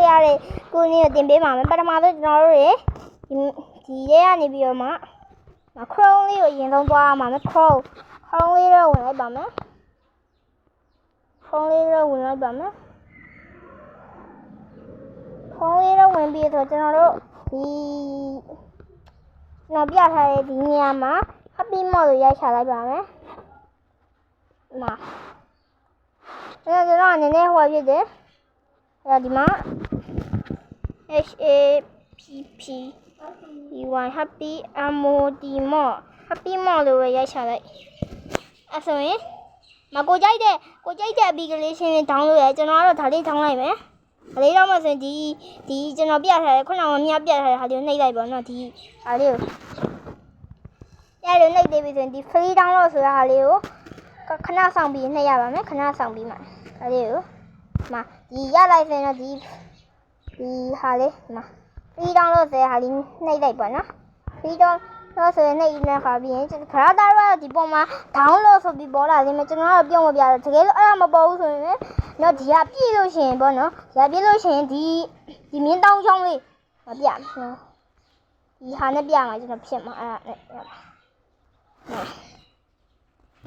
ရတဲ့ကိုနည်းကိုတင်ပေးပါမယ်ပထမဆုံးကျွန်တော်တို့တွေဒီရဲကနေပြီးတော့မှ Chrome လေးကိုအရင်ဆုံးသွားရမှာမယ် Chrome လေးတော့ဝင်လိုက်ပါမယ် Chrome လေးတော့ဝင်လိုက်ပါမယ် Chrome လေးတော့ဝင်ပြီးဆိုကျွန်တော်တို့ကျွန်တော်ပြထားတဲ့ဒီနေရာမှာ Happy Mode ကိုရိုက်ချလိုက်ပါမယ်မှာကျွန်တော်အနေနဲ့ဟိုဖြစ်တယ်အဲဒီမှာ HAPPY Happy Mode Happy Mode လို့ရိုက်ချလိုက်အဲဆိုရင်ကိုကြိုက်တဲ့ application လေး download ရကျွန်တော်ကတော့ဒါလေး download လိုက်မယ်ဒါလေးတော့မှဆိုရင်ဒီကျွန်တော်ပြထားတယ်ခုနကမမြပြထားတဲ့ဟာလေးကိုနှိပ်လိုက်ပါတော့ဒီဟာလေးကိုအဲ့လိုနှိပ်သေးပြီဆိုရင်ဒီ free download ဆိုတဲ့ဟာလေးကိုခဏဆောင်ပြီးနှိပ်ရပါမယ်ခဏဆောင်ပြီးမှဒါလေးကိုဒီရလိုက်ဆိုရင်တော့ဒီဟာလေးဒီမှာ free download ဆိုတဲ့ဟာလေးနှိပ်လိုက်ပါနော် free download ဆိုရင်နှိပ်နေခါပြီးရင်ခရတာတော့ဒီပုံမှာ download ဆိုပြီးပေါ်လာလိမ့်မယ်ကျွန်တော်ကတော့ပြုံးမပြတယ်တကယ်လို့အဲ့ဒါမပေါ်ဘူးဆိုရင်တော့ဒီဟာပြည့်လို့ရှိရင်ပေါ့နော်ဒီဟာပြည့်လို့ရှိရင်ဒီမြင်းတောင်းချောင်းလေးမပြနော်ဒီဟာနဲ့ပြမှာကျွန်တော်ဖြစ်မှာအဲ့ဒါနဲ့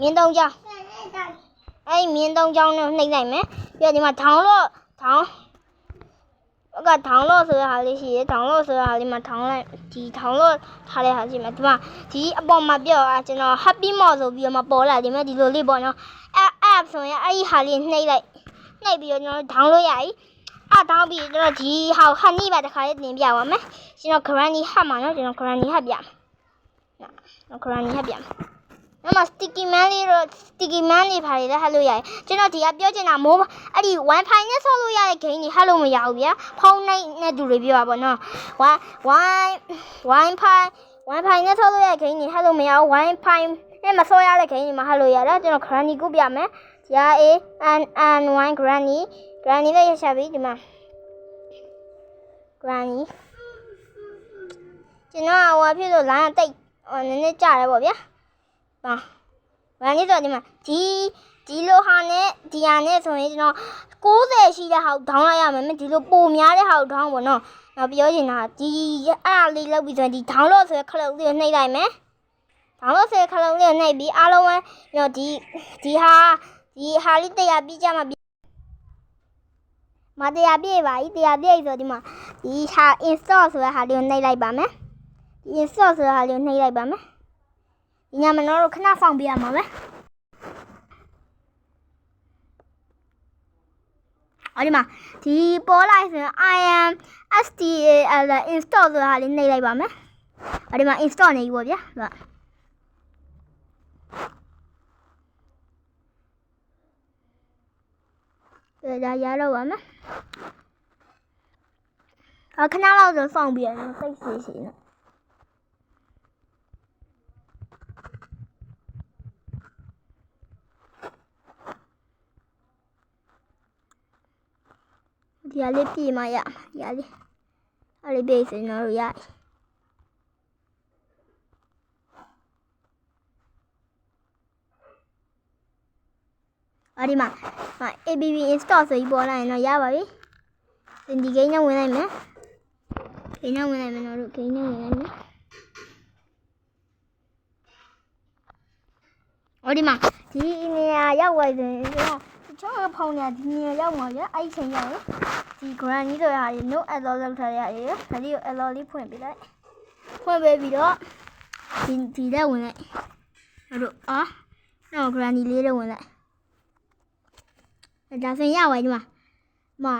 မြင်းတောင်းချောင်းအဲ့မြင်းတောင်းချောင်းနဲ့နှိပ်လိုက်မယ်ပြီးတော့ဒီမှာ download ဆိုတဲ့ဟာလေးရှိတယ် download ဆိုတဲ့ဟာလေးမှာ download ဒီ download ထားတဲ့ဟာရှိမယ်ဒီမှာဒီအပေါ်မှာပြောကျွန်တော် happy mode ဆိုပြီးတော့မှပေါ်လာတယ်ဒီလိုလေးပေါ့နော် app ဆိုရင်အဲ့ဒီဟာလေးနှိပ်ပြီးတော့ကျွန်တော် download ရပြီdownload ပြီးတော့ဒီဟာ honey ပါတစ်ခါလေးတင်ပြပါမယ်ကျွန်တော် granny hat မှာနော်ကျွန်တော် granny hat ပြနော်မ sticky man လေးပါလေဟဲ့လို့ရတယ်ကျွန်တော်ဒီကပြောချင်တာမိုးအဲ့ဒီ wifi နဲ့ဆော့လို့ရတဲ့ game တွေဟဲ့လို့မရဘူးဗျာဖုန်းနဲ့တူတွေပြောပါပေါ့နော် wifi နဲ့ဆော့လို့ရတဲ့ game တွေဟဲ့လို့မရဘူး wifi နဲ့မဆော့ရတဲ့ game တွေမှာဟဲ့လို့ရတာကျွန်တော် granny ကိုပြမယ် granny လေးရရှာပြီဒီမှာ granny ကျွန်တော်ဟိုဖြစ်လို့လိုင်းတိတ်နည်းနည်းကြတယ်ပေါ့ဗျာgranny ဆိုဒီမှာဒီလိုဟာနဲ့ဒီဟာနဲ့ဆိုရင်ကျွန်တော်90ရှိတဲ့ဟာကို down လိုက်ရမယ်ဒီလိုပိုများတဲ့ဟာကို down ပေါ့နော်နောက်ပြောချင်တာဒီအဲ့ဒါလေးလောက်ပြီးဆိုရင်ဒီ download ဆိုတဲ့ခလုတ်လေးကိုနှိပ်လိုက်မယ် download ဆိုတဲ့ခလုတ်လေးကိုနှိပ်ပြီးအားလုံးပဲဒီဟာလေးတရားပြီးကြမှာတရားပြည့်ပါပြီတရားပြည့်ဆိုဒီမှာဒီဟာ install ဆိုတဲ့ဟာလေးကိုနှိပ်လိုက်ပါမယ်ဒီ install ဆိုတဲ့ဟာလေးကိုနှိပ်လိုက်ပါမယ်ဒီညမနော်တို့ခဏဆောင်ပြရမှာပဲဒီမှာဒီပေါ်လိုက်ဆိုရင် install ဆိုတဲ့ဟာလေးနှိပ်လိုက်ပါမယ်ဒီမှာ install နေပြီပေါ့ဗျာဒါရတော့ပါမယ်ခဏလောက်ဆိုဆောင်ပြရအောင်စိတ်စီနော်ဒီအလေးပြေးမရဒီအလေးအဲ့လေးပြေးစင်တော့ရဒီမှာABB install ဆိုပြီးပေါ်လာရင်တော့ရပါပြီဒီ game နဲ့ဝင်လိုက်မယ်game နဲ့ဝင်လိုက်မယ်တို့ game နဲ့ဝင်လိုက်မယ်ဒီမှာဒီနေရာရောက်သွားရင်ကျွန်တော်ဖုန်းနဲ့ဒီနေရာရောက်မှာရအဲ့ချိန်ရောက်ရင်ဒီ granny ဆိုတဲ့ဟာကြီး no allow လောက်ထားရရတယ်ဒါလေးကို allow လေးဖွင့်ပေးလိုက်ဖွင့်ပေးပြီးတော့ဒီလက်ဝင်လိုက်တို့တော့ granny လေးတော့ဝင်လိုက်ဒါဆိုရင်ရပါပြီဒီမှာ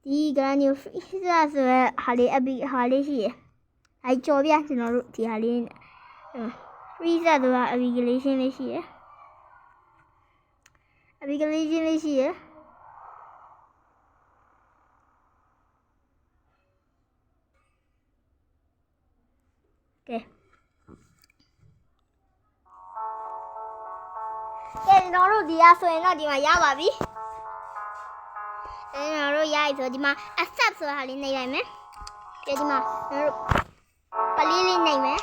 ဒီ granny freezer ဆိုတဲ့ဟာလေးရှိရအဲ့ကြော်ပြကျွန်တော်တို့ဒီဟာလေး freezer ဆိုတာ application လေးရှိရapplication လေးရှိရကဲကျွန်တော်တို့ဒီရဆိုရင်တော့ဒီမှာရပါပြီကျွန်တော်တို့ရပြီဆိုဒီမှာ accept ဆိုတာဟာလေးနှိပ်လိုက်မယ်ပြီးဒီမှာကျွန်တော်တို့ပလေးလေးနှိပ်မယ်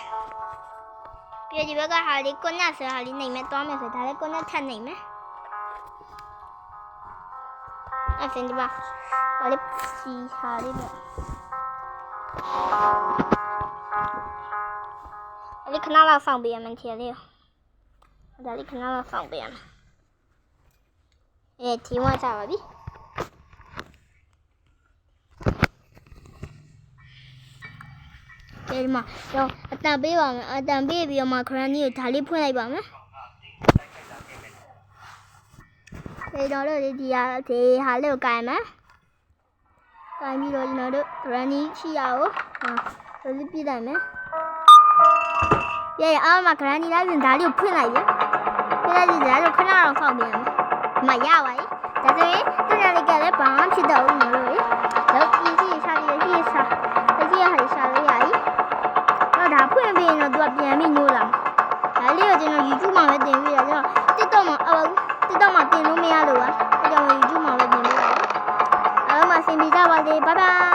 ပြီးဒီဘက်ကဟာလေး connect ဆိုတာဟာလေးနှိပ်မယ်တွားမယ်ဆိုဒါလေး connect ထပ်နှိပ်မယ် အဲ့စင်ဒီပါဘာလဲစီဟာလေးပဲအဲ့ဒီခဏလောက်ဆောင်ပေးရမယ်ထင်လေးဒါလေးခဏလောက်ဆောင်ပေးရမယ်ထင်းဝကြပါပြီဒီမှာတော့အတန်ပေးပါမယ်အတန်ပေးပြီးတော့မှခရန်ကြီးကိုဒါလေးဖွင့်လိုက်ပါမယ်ဒီတော့ဒီဟာလေးကိုကိုင်မယ်ကိုင်ပြီးတော့ကျွန်တော်တို့ခရန်ကြီးရှိရအောင်ဒါလေးပြလိုက်မယ်အားမခရန်ကြီးလိုက်ရင်ဒါလေးကိုဖွင့်လိုက်ပြီဖွင့်လိုက်ပြီးဒါတော့ခဏတော့ဖောက်ပြန်မယ်မရပါဘူးဒါဆိုရင်သူရလေးကလည်းဘာမှဖြစ်တော့ဘူးလို့လေတော့ဒီကြီးရှာလေးကြီးရှာဒီကြီးဟာရှာလေးရည်တော့ဒါဖွင့်ပြီးရင်တော့သူကပြန်ပြီးညိုးလာဒါလေးကိုကျွန်တော် YouTube မှာပဲတင်ပြီးတော့ကျွန်တော် TikTok မှာTikTok မှာတင်လို့မရလို့ပါအဲကြောင့် YouTube မှာပဲတင်ပြီးတော့အားလုံးမဆင်ပြေကြပါစေ bye bye